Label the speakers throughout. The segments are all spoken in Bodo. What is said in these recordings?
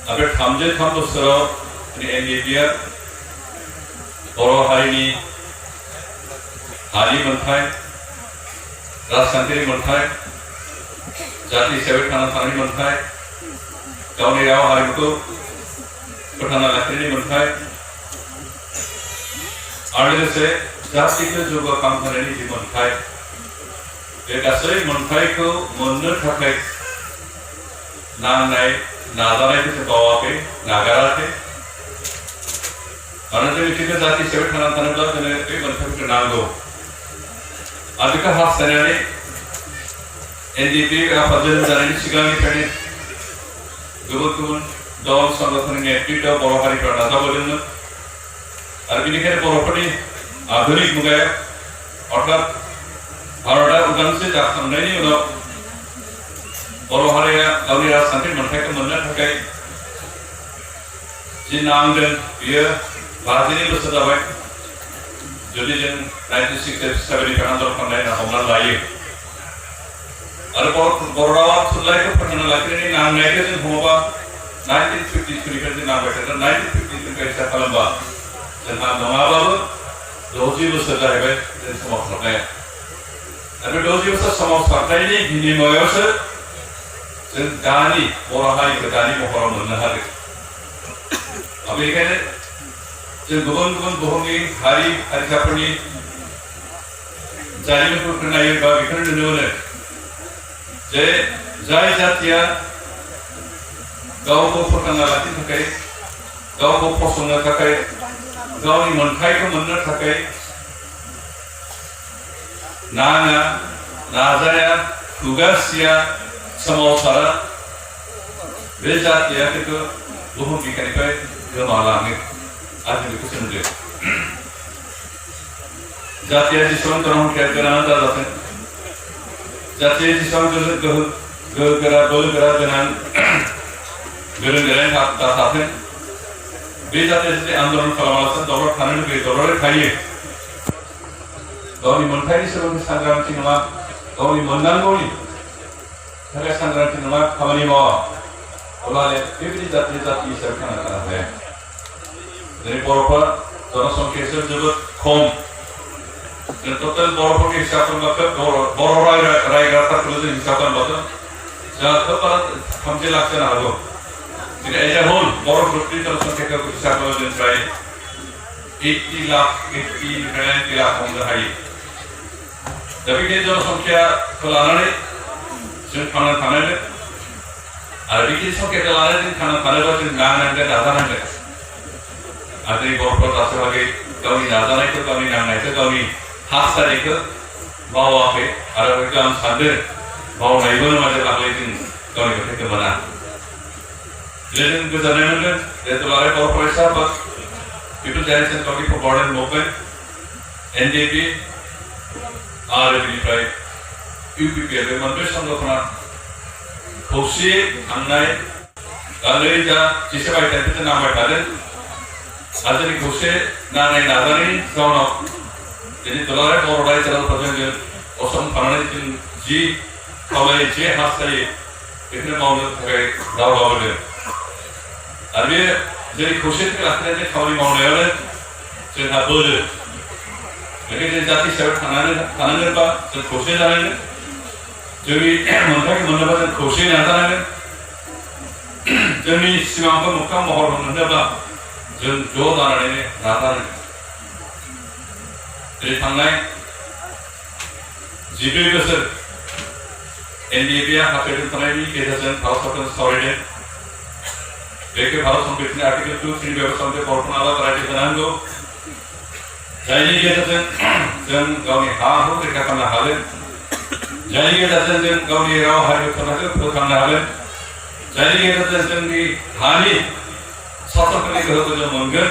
Speaker 1: बे 33 बोसोराव एनडिएफबिआ बर' हारिनि हारि मोनथाय राजखान्थियारि मोनथाय जाति हिसाबै थांना थानायनि मोनथाय गावनि राव हारिमुखौ फोथांना लाखिनायनि मोनथाय आरो लोगोसे जातिखौ जौगाखांहोनायनि जि मोनथाय बे गासै मोनथायखौ मोननो थाखाय नांनाय नाजानायखौ जों बावाखै नागाराखै मानोना जों मिथिगौ जाति हिसाबै थांना थानोब्ला जोंनो बे मोनथायफोरखौ नांगौ आरो बेखौ हास्थायनानै एनडिएफबि आफाद जोनोम जानायनि सिगांनिफ्रायनो गुबुन गुबुन दल संगठननि नेतृत्व बर' हारिफ्रा नाजाबोदोंमोन आरो बेनिखायनो बर'फोरनि आधुनिक मुगायाव अर्थात भारतआ उदांस्रि जाखांनायनि उनाव बर' हारिया गावनि राजखान्थि मोनथायखौ मोननो थाखाय जि नांदों बियो 52 बोसोर जाबाय जुदि जों 1967 आन्दलन खालामनाय हमनानै लायो आरो बर' रावा थुनलाइखौ फोथांना लाखिनायनि नांनायखौ जों हमोबा 1952निफ्राय जों नांबाय थादों 1952निफ्राय हिसाब खालामबा जोंहा नङाबाबो 60 बोसोर जाहैबाय जों सोमावसारनाया आरो बे 60 बोसोर सोमावसारनायनि बिनिमयावसो जों दानि बर' हारिखौ दानि महराव मोननो हादों बेनिखायनो जों गुबुन गुबुन बुहुमनि हारि हारिसाफोरनि जारिमिनफोरखौ नायोबा बेखौनो नुनो मोनो जे जाय जातिया गावखौ फोथांना लाखिनो थाखाय गावखौ फसंनो थाखाय गावनि मोनथायखौ मोननो थाखाय नाङा नाजाया खुगासिया सोमावसारा बे जातिया खिन्थु बुहुम बिखानिफ्राय गोमालाङो आरो बेखौ सोंदों जातिया जेसेबां गोनांथिया गोनां जाजाथों जातिया जेसेबां गोरा बोलो गोरा गोनां गोरों गोरानि थाथों बे जातिया जुदि आन्दलन खालामालासिनो दलर थानो लुबैयो दलरै थायो गावनि मोनथायनि सोमोन्दै सांग्रांथि नङा गावनि मोननांगौनि थाखाय सांग्रांथि नङा खामानि मावा अब्ला बेबायदि जाति हिसाबै थांना थानो हाया दिनै बर'फ्रा जनसंख्यायासो जोबोद खम जों टटेल बर'फोरनि हिसाब खालामब्ला बर' रायग्राफोरखौल' जों हिसाब खालामब्लाथ' जोंहा खोब बारा 30 लाख जानो हागौ दिनै एज ए होल बर' ग्रुपनि जनसंख्याखौ हिसाब खालामो जों फ्राय 80 लाख 90 लाख हमनो हायो दा बेबायदि जनसंख्याखौ लानानै जों थांना थानांगोन आरो बेबायदि संख्याखौ लानानै जों थांना थानोब्ला जों नांनांगोन नाजानांगोन आरो दिनै बर'फ्रा दासिमहालागै गावनि नाजानायखौ गावनि नांनायखौ गावनि हास्थायनायखौ मावाखै आरो बेखौ आं सानदों मावनायबो नङा जेब्लाबो जों गावनि खोथाखौ मोना जों गोजोननाय मोनगोन जे दुलाराय बर' फरायसा आफाद people generation party for border movement NDFB आरो बेनिफ्राय इउपिपिएल बे मोनब्रै संगठना खौसेयै थांनाय 2017 मायथाइनिफ्राय नांबाय थादों आरो जोंनि खौसे नांनाय नाजानायनि जाउनाव दिनै दुलाराय बर' रायजो राजाफोरजों जों गसंथानानै जों जि खावलायो जे हास्थायो बेखौनो मावनो थाखाय दावगाबोदों आरो बे जोंनि खौसेथिखौ लाखिनानै खामानि मावनायावनो जोंहा बोलो बेनिखायनो जों जाति हिसाबै थानांगोनबा जों खौसे जानांगोन जोंनि मोनथायखौ मोननोबा जों खौसे नाजानांगोन जोंनि सिमांखौ मोगथां महर मोननोब्ला जों ज' जानानैनो नाजानांगोन दिनै थांनाय 12 बोसोर एनडिएफबिआ हाथाइ दोनथ'नायनि गेजेरजों भारत सरकारजों सावरायदों बेखौ भारत संबिधाननि आर्टिकल 2 बेबस्था मथे बर'फोरनो आलादा रायजो जानांगौ जायनि गेजेरजों जों गावनि हा हु रैखा खालामनो हागोन जायनि गेजेरजों जों गावनि राव हारिमु थुनलाइखौ फोथांनो हागोन जायनि गेजेरजों जोंनि हानि सासनफोरनि गोहोखौ जों मोनगोन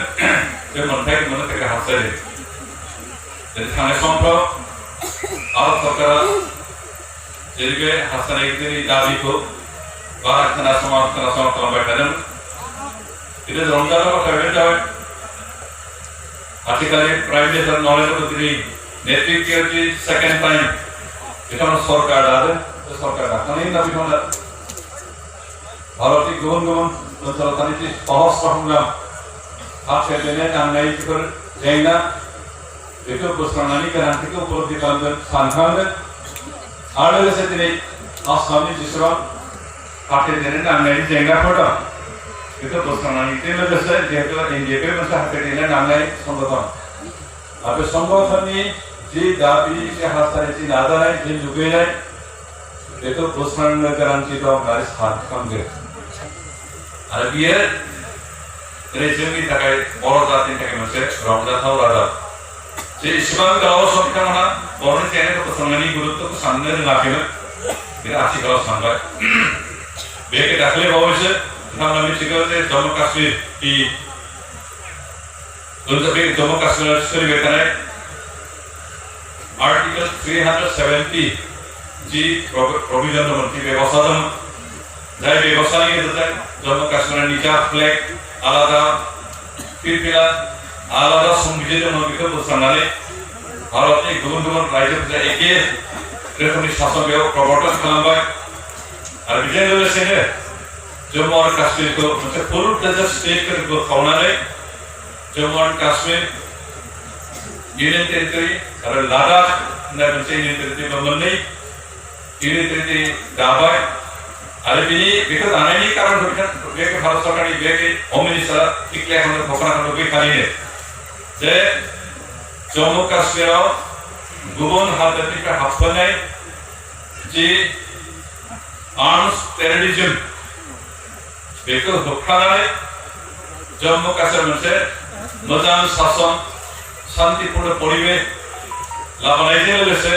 Speaker 1: बे मोनथायखौ मोननो थाखाय हास्थायदों दिनै थांनाय समफ्राव भारत सरकारा जेरै बे हास्थायनायनि दाबिखौ बारा खोनासङा खालामबाय थादोंमोन किन्तु रंजाथाव बाथ्रा बेनो जाबाय आथिखालनि प्राइम मिनिस्टार नरेन्द्र मोदीनि नेतृत्वआव जि सेकेन्ड टाइम बिथांमोना सरकार दादों बे सरकार दाखांनायनि उनाव बिथांमोना भारतनि गुबुन गुबुन ओनसोलाव थानाय जि सहज संग्राम हाबफेरलायनाय नांनाय बेफोर जेंना बेखौ बोस्रांनायनि गोनांथिखौ उपलब्धि खालामगोन सानखांगोन आरो लोगोसे दिनै आसामनि जेसेबां हाबफेरलायनाय नांनायनि जेंनाफोर दं बेखौ बोस्रांनायजों लोगोसे जिहेतु एनडिएफए मोनसे हाबफेरलायनाय नांनाय संगठन आरो बे संगठननि जि दाबि जि हास्थायनाय जि नाजानाय जि लुबैनाय बेखौ बोस्रांनो गोनांथि दं होननानै सानखांगोन आरो बियो दिनै जोंनि थाखाय बर' जातिनि थाखाय मोनसे रंजाथाव रादाब जे इसेबां गोलाव सम बिथांमोनहा बर'नि जेंनाखौ बोस्रांनायनि गुरुत्वखौ साननो रोङाखैमोन बे आथिखालाव सानबाय बे दाखालि बावैसो नोंथांमोना मिथिगौ जे जम्मु काश्मीरनि बे जम्मु काश्मीराव सोलिबाय थानाय आर्टिकल 370 जी प्रोविजन दंमोन जि बेबस्था दंमोन जाय बेबस्थानि गेजेरजों जम्मु काश्मीरनि निजा फ्लेग आलादा फिरफिला आलादा संबिजिर दंमोन बेखौ बोस्रांनानै भारतनि गुबुन गुबुन रायजोफोरा एखे रोखोमनि सासन बेयाव प्रबर्तन खालामबाय आरो बेजों लोगोसेनो जम्मु आरो काश्मीरखौ मोनसे फुल फ्लेजेड स्टेटखौ बोखावनानै जम्मु आरो काश्मीर यूनियन टेरिटरि आरो लादाख होननाय मोनसे यूनियन टेरिटरि मोननै यूनियन टेरिटरि दाबाय आरो बेखौ दानायनि कारनखौ बे भारत सरकारनि बे होम मिनिस्टारा डिक्लेयार खालामनो घोषणा खालामनो बे खालिनो जे जम्मु काश्मीराव गुबुन हादोरनिफ्राय हाबफैनाय जि आर्म्स टेररिज्म बेखौ होबथानानै जम्मु काश्मीर मोनसे मोजां शासन शांतिपूर्ण परिवेश लाबोनायजों लोगोसे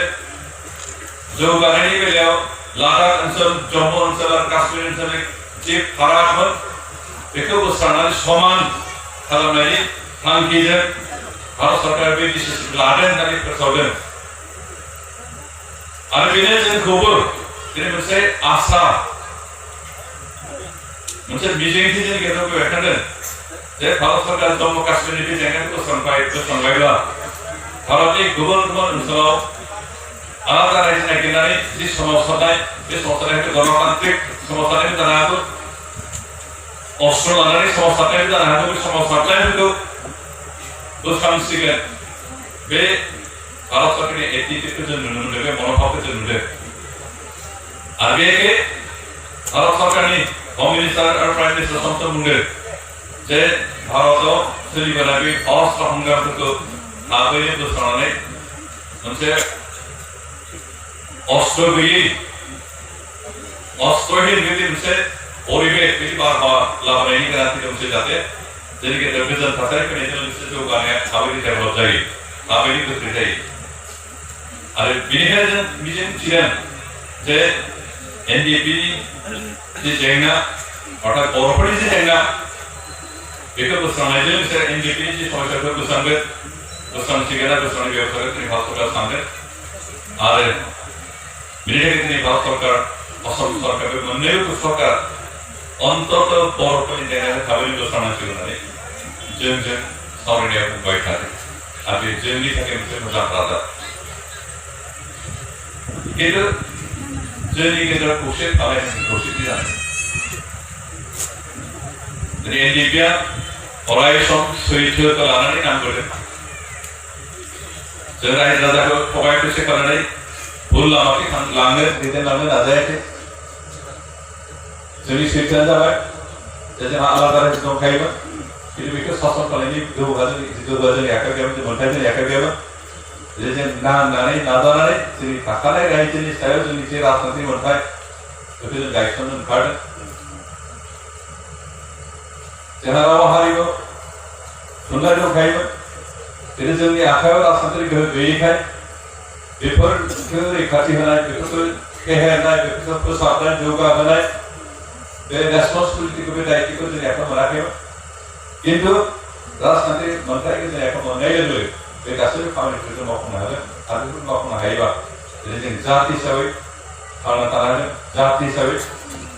Speaker 1: जौगानायनि बेलायाव लादाख ओनसोल जम्मु ओनसोल आरो काश्मीर ओनसोलनि जि फारागमोन बेखौ बोस्रांनानै समान खालामनायनि थांखिजों भारत सरकारा बे डिसिसन लादों होननानै फोसावदों आरो बेनो जोंखौबो दिनै मोनसे आसा मोनसे मिजिंथि जोंनि गेजेराव बेरखांदों जे भारत सरकार जम्मु काश्मीरनि बे जेंनाखौ बोस्रांबायब्ला भारतनि गुबुन गुबुन ओनसोलाव आलादा रायजो नागिरनानै जि सोमावसारनाय बे सोमावसारनायखौ गणतान्त्रिक सोमावसारनायबो जानो हागौ अस्त्र लानानै सोमावसारनायबो जानो हागौ बे सोमावसारनायफोरखौ बोस्रांसिगोन बे भारत सरकारनि एटिट्युडखौ जों नुनो मोनदों बे मनोभाबखौ जों नुदों आरो बे एखे भारत सरकारनि होम मिनिस्टार आरो प्राइम मिनिस्टार सम सम बुंदों जे भारताव सोलिबोनाय बे अस्त्र संग्रामफोरखौ थाबैनो बोस्रांनानै मोनसे अस्त्र गैयै अस्त्रहीन बेबायदि मोनसे परिवेश बिदि बारहावा लाबोनायनि गोनांथि दंसै जाहाथे जोंनि गेजेराव गोजोन थासारि फैनायजों लोगोसे जौगानाया थाबैनो डेभेलप जायो थाबैनो गोख्रै जायो आरो बेनिखायनो जों मिजिं थिदों जे एनडिएफएनि जि जेंना अर्थात बर'फोरनि जि जेंना बेखौ बोस्रांनायजों लोगोसे एनडिएफएनि जि समस्याखौ बोस्रांसिगोन आरो बोस्रांनाय बेबस्थाखौ जोंनि भारत सरकारा सानदों आरो बेनिखायनो दिनै भारत सरकार असम सरकार बे मोननैबो सरकार अन्तत बर'फोरनि जेंनाखौ थाबैनो बोस्रांनांसिगौ होननानै जोंजों सावरायनायाव बुंबाय थादों आरो बे जोंनि थाखाय मोनसे मोजां रादाब खिन्थु जोंनि गेजेराव खौसे खौसेथि जानाय दिनै एनडिएफएआ अराय सम सैथोखौ लानानै नांबोदों जों रायजो राजाखौ थगाय थसि खालामनानै भुल लामाखै लांनो दैदेनलांनो नाजायाखै जोंनि सैथोआनो जाबाय जे जोंहा आलादा रायजो दंखायोमोन खिन्थु बेखौ सासन खालामनायनि गोहोआ जोंनि आखायाव गैयामोन जों मोन्थाय जोंनि आखायाव गैयामोन जे जों नांनानै नाजानानै जोंनि थाखानाय रायजोनि सायाव जोंनि जे राजखान्थि मोन्थाय बेखौ जों गायसननो ओंखारदों जोंहा राव हारिमु थुनलाइ दंखायोमोन खिन्थु जोंनि आखायाव राजखान्थियारि गोहो गैयैखाय बेफोरखौ रैखाथि होनाय बेफोरखौ फेहेरनाय बेफोरखौ फोसाबनाय जौगाहोनाय बे रेसपन्सिबिलिटिखौ बे दायित्वखौ जोंनि आखायाव मोनाखैमोन खिन्थु राजखान्थि मोन्थायखौ जोंनि आखायाव मोननाय लोगो बे गासैबो खामानिखौ जों मावफुंनो हागोन आरो बेफोरखौ मावफुंनो हायोबा दिनै जों जाति हिसाबै थांना थानो हागोन जाति हिसाबै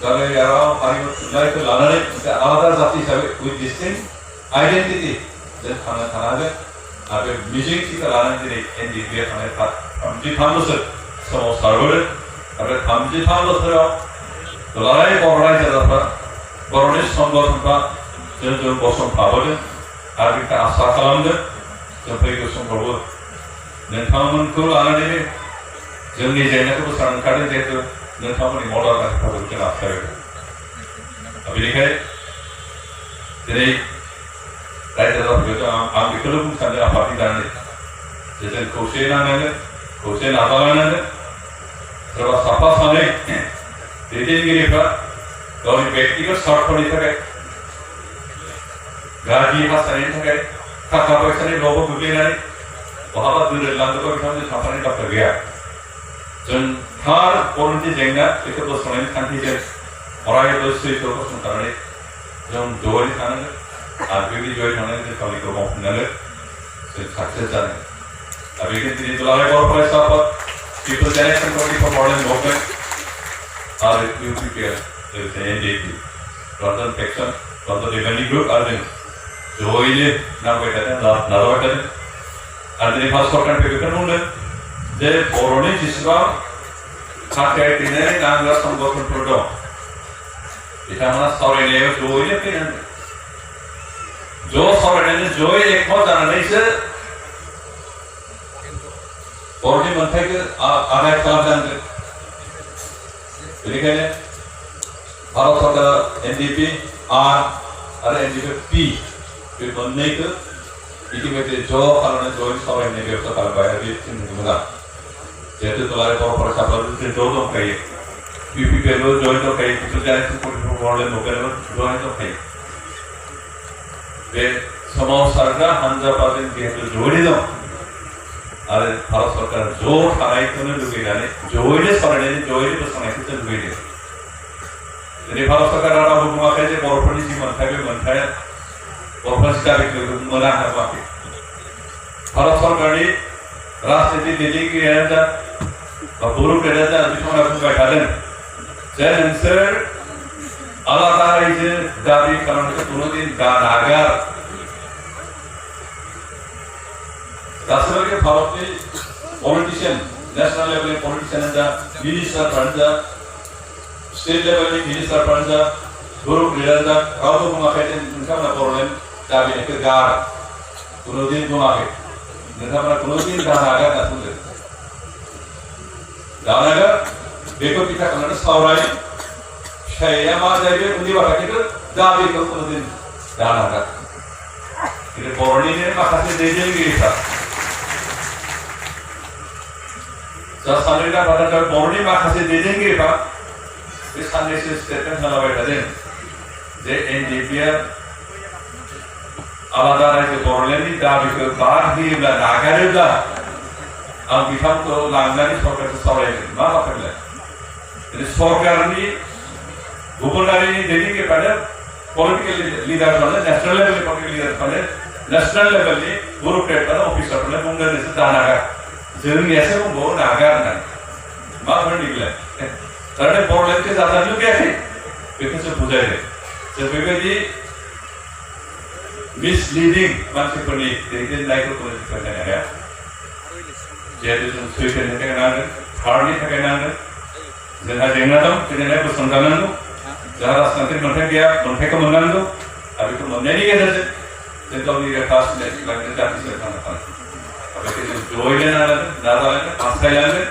Speaker 1: गावनि राव हारिमु थुनलाइखौ लानानै मोनसे आलादा जाति हिसाबै उइथ डिस्टिंक्ट आइडेन्टिटि जों थांना थानो हागोन आरो बे मिजिंथिखौ लानानै दिनै एनडिएफएआ थांनाय 33 बोसोर सोमावसारबोदों आरो 33 बोसोराव दुलाराय बर' रायजो राजाफ्रा बर'नि संगठनफ्रा जों गसंथाबोदों आरो बेखौ आसा खालामदों जों फैगौ समफ्रावबो नोंथांमोनखौ लानानै जोंनि जेंनाखौ बोस्रांनो ओंखारदों जिहेतु नोंथांमोननि मदद आरो हेफाजाबखौ नाजायो बेनिखायनो दिनै रायजो राजाफोरखौ आं बेखौनो बुंनो सानदों आफादनि दानानै जे जों खौसेयै नांनांगोन खौसे नाजालांनांगोन सोरबा साफा सानै दैदेनगिरिफ्रा गावनि बेक्तिगत स्वार्थनि थाखाय गाज्रि हास्थायनायनि थाखाय थाखा फैसानि न'आव गोग्लैनानै बहाबा दोरोदलांनोबो बिथांमोनजों थांफानायनि बाथ्रा गैया जों थार बर'नि जेंना बेखौ बोस्रांनायनि थांखिजों अरायबो सैथो गसंथानानै जों जयै थानांगोन आरो बेबायदि जयै थानानै जों खामानिखौ मावफुंनांगोन जों साक्सेस जानांगोन दा बेखायनो दिनै दुलाराय बर' फरायसा आफाद people's action committee for modern movement आरो UPPL लोगोसे NDP रतन फेक्सन रतन डिफेन्डिं ग्रुप आरो जों जयैनो नांबाय थादों नाजाबाय थादों आरो दिनै भारत सरकारनिफ्राय बेखौनो बुंदों जे बर'नि जेसेबां खाथाय फैनाय नांग्रा संगठनफोर दं बिथांमोना सावरायनायाव जयैनो फैनांगोन ज' सावरायनानै जयै एकमत जानानैसो बर'नि मोन्थाइखौ आदाय खालामनांगोन बेनिखायनो भारत सरकारा NDP R आरो NDP P बे मोननैखौ इतिमध्य ज' खालामनानै जयै सावरायनाय बेबस्था खालामबाय आरो बे मोजां जिहेतु दुलाराय बर' फरायसाफोर ज' दंखायो UPPL जयेन दंखायो people's action committee for modern movement जयेन दंखायो बे सोमावसारग्रा हान्जाफोरजों जिहेतु जयैनो दं आरो भारत सरकार ज' थानायखौनो लुबैनानै जयैनो सावरायनानै जयैनो बोस्रांनायखौ जों लुबैदों दिनै भारत सरकारा रावबो बुङाखै जे बर'फोरनि जि मोन्थाइ बे मोन्थाइया बर'फोरा दाबिखौ मोना होनना बुङाखै भारत सरकारनि राजनिति दैदेनगिरियानो जा बा बुरुक्रेटानो जा बिथांमोना बुंबाय थादों जे नोंसोर आलादा रायजो दाबि खालामनायखौ कुनुदिन नागार दासिमहालागै भारतनि पलिटिशियान नेशनल लेभेलनि पलिटिशियानो जा मिनिस्टारफ्रानो जा स्टेट लेभेलनि मिनिस्टारफ्रानो जा बुरुक्रेटानो जा रावबो बुङाखै जे नोंथांमोना बर'लेण्ड दाबिनायखौ गार कुनुदिन बुङाखै नोंथांमोना कुनुदिन नागार होनना बुंदों दानागा बेखौ बिथा खालामनानै सावराय फिथाइया मा जायो उननि बाथ्रा खिन्थु दाबिखौ कुनुदिन दानागा खिन्थु बर'निनो माखासे दैदेनगिरिफ्रा जा सानैना बाथ्रा बर'नि माखासे दैदेनगिरिफ्रा बे साननैसो स्टेटमेन्ट होलाबाय थादों जे NDPआ आलादा रायजो बर'लेण्डनि दाबिखौ बाद होयोब्ला नागारोब्ला आं बिथांखौ लांनानै सरकारखौ सावरायगोन मा बाथ्रालाय सरकारनि गुबुनारिनि दैदेनगिरिफ्रानो पलिटिकेल लिडारफ्रानो नेशनेल लेभेलनि पलिटिकेल लिडारफ्रानो नेशनेल लेभेलनि बुरुक्रेटफ्रानो अफिसारफ्रानो बुंदों नोंसोर दा नागार जोंनियासो बुंबावो नागार होननानै मा होनदोंलाय थारमाने बर'लेण्डखौ जाजानो लुगैयाखै बेखौसो बुजायदों जों बेबायदि मिसलिडिं मानसिफोरनि दैदेननायखौ फोथायनो हाया जिहेतु जों सैथोनि थाखाय नांगोन थारनि थाखाय नांगोन जोंहा जेंना दं जेंनाया बोस्रांजानांगौ जोंहा राजखान्थि मोन्थाइ गैया मोन्थाइखौ मोननांगौ आरो बेखौ मोननायनि गेजेरजों जों गावनि रेखा सिनायथि लाखिनो जातिजों थांना थानो बेखौ जों जयैनो नाजानांगोन हास्थायनांगोन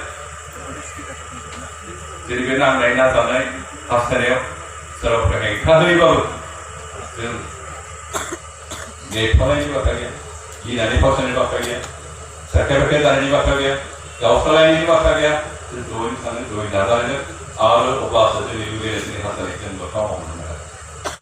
Speaker 1: जेरै बे नांनाय नाजानाय हास्थायनायाव सोरबाफोर हेंथा होयोबाबो जों नेथ'नायनि बाथ्रा गैया गिनानै फावसायनायनि बाथ्रा गैया सेरखाय बेरखाय जानायनि बाथ्रा गैया गावस्रालायनायनि बाथ्रा गैया जों जयैनो थानो जयै नाजानांगोन आरो अब्लासो जोंनि लुबैनाय जोंनि हास्थायनायखौ जों मोगथाङाव हमनो